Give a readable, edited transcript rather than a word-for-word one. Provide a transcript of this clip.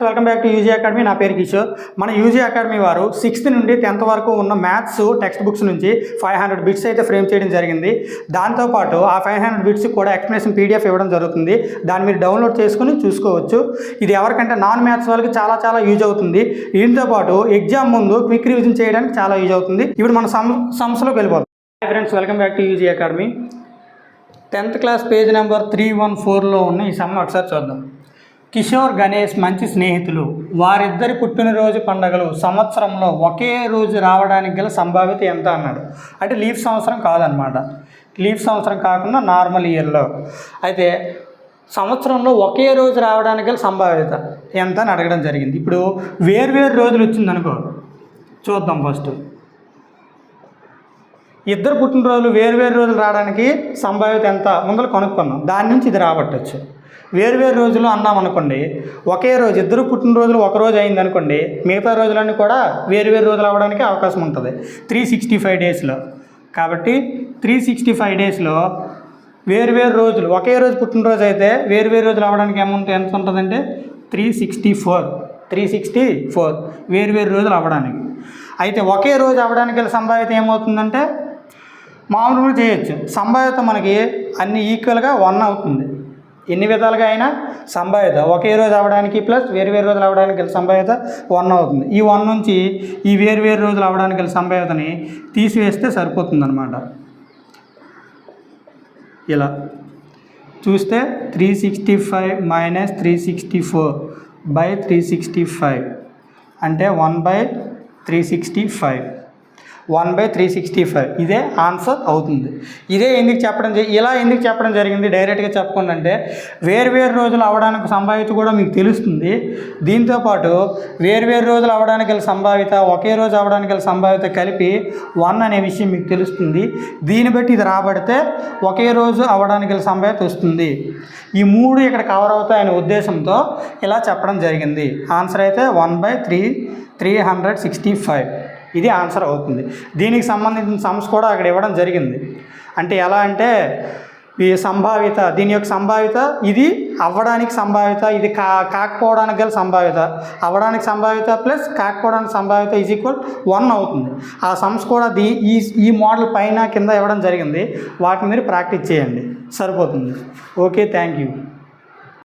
Welcome back to UG academy. నా పేరు కిషోర్. మన యూజీ అకాడమీ వారు 6th నుండి 10th వరకు ఉన్న మ్యాథ్స్ టెక్స్ట్ బుక్స్ నుంచి 500 బిట్స్ అయితే ఫ్రేమ్ చేయడం జరిగింది. దాంతోపాటు ఆ 500 బిట్స్ కూడా ఎక్స్ప్లెనేషన్ పీడిఎఫ్ ఇవ్వడం జరుగుతుంది. దాన్ని మీరు డౌన్లోడ్ చేసుకుని చూసుకోవచ్చు. ఇది ఎవరికంటే నాన్ మ్యాథ్స్ వాళ్ళకి చాలా యూజ్ అవుతుంది. దీంతోపాటు ఎగ్జామ్ ముందు క్విక్ రివిజన్ చేయడానికి చాలా యూజ్ అవుతుంది. ఇప్పుడు మన సమస్యలోకి వెళ్ళిపోతాం. Hi friends, welcome back to UG academy. 10th class page number 314లో ఉన్న ఈ సమ్ను ఒకసారి చూద్దాం. కిషోర్, గణేష్ మంచి స్నేహితులు. వారిద్దరి పుట్టినరోజు పండుగలు సంవత్సరంలో ఒకే రోజు రావడానికి గల సంభావ్యత ఎంత అన్నాడు. అంటే లీఫ్ సంవత్సరం కాదనమాట. లీఫ్ సంవత్సరం కాకుండా నార్మల్ ఇయర్లో అయితే సంవత్సరంలో ఒకే రోజు రావడానికి గల సంభావ్యత ఎంత అని అడగడం జరిగింది. ఇప్పుడు వేర్వేరు రోజులు వచ్చిందనుకో, చూద్దాం. ఫస్ట్ ఇద్దరు పుట్టినరోజులు వేర్వేరు రోజులు రావడానికి సంభావ్యత ఎంత ముందర కనుక్కుందాం. దాని నుంచి ఇది రాబట్టచ్చు. వేర్వేరు రోజులు అన్నాం అనుకోండి, ఒకే రోజు ఇద్దరు పుట్టినరోజులు ఒక రోజు అయింది అనుకోండి, మిగతా రోజులన్నీ కూడా వేర్వేరు రోజులు అవ్వడానికి అవకాశం ఉంటుంది 365 డేస్లో. కాబట్టి 365 డేస్లో వేర్వేరు రోజులు, ఒకే రోజు పుట్టినరోజు అయితే వేర్వేరు రోజులు అవ్వడానికి ఎంత ఉంటుందంటే 364 వేర్వేరు రోజులు అవ్వడానికి. అయితే ఒకే రోజు అవ్వడానికి గల సంభావ్యత ఏమవుతుందంటే మామూలుగా చేయొచ్చు. సంభావ్యత మనకి అన్ని ఈక్వల్గా 1 అవుతుంది. ఎన్ని విధాలుగా అయినా సంభావ్యత ఒకే రోజు అవ్వడానికి ప్లస్ వేరువేరు రోజులు అవ్వడానికి గల సంభావ్యత 1 అవుతుంది. ఈ 1 నుంచి ఈ వేరువేరు రోజులు అవ్వడానికి గల సంభావ్యతని తీసివేస్తే సరిపోతుంది అనమాట. ఇలా చూస్తే 365 - 364/365 అంటే 1/365. 1/365 ఇదే ఆన్సర్ అవుతుంది. ఇదే ఇలా ఎందుకు చెప్పడం జరిగింది డైరెక్ట్గా చెప్పకుండా అంటే, వేర్వేరు రోజులు అవ్వడానికి సంభావ్యత కూడా మీకు తెలుస్తుంది. దీంతోపాటు వేర్వేరు రోజులు అవ్వడానికి గల సంభావ్యత, ఒకే రోజు అవ్వడానికి గల సంభావ్యత కలిపి 1 అనే విషయం మీకు తెలుస్తుంది. దీన్ని బట్టి ఇది రాబడితే ఒకే రోజు అవ్వడానికి గల సంభావ్యత వస్తుంది. ఈ 3 ఇక్కడ కవర్ అవుతాయనే ఉద్దేశంతో ఇలా చెప్పడం జరిగింది. ఆన్సర్ అయితే 1/365 ఇది ఆన్సర్ అవుతుంది. దీనికి సంబంధించిన సమ్స్ కూడా అక్కడ ఇవ్వడం జరిగింది. అంటే ఎలా అంటే ఈ సంభావ్యత, దీని యొక్క సంభావ్యత, ఇది అవ్వడానికి సంభావ్యత, ఇది కాకపోవడానికి గల సంభావ్యత, అవ్వడానికి సంభావ్యత ప్లస్ కాకపోవడానికి సంభావ్యత = 1 అవుతుంది. ఆ సమ్స్ కూడా ఈ మోడల్ పైన కింద ఇవ్వడం జరిగింది. వాటిని మీరు ప్రాక్టీస్ చేయండి, సరిపోతుంది. Okay, thank you.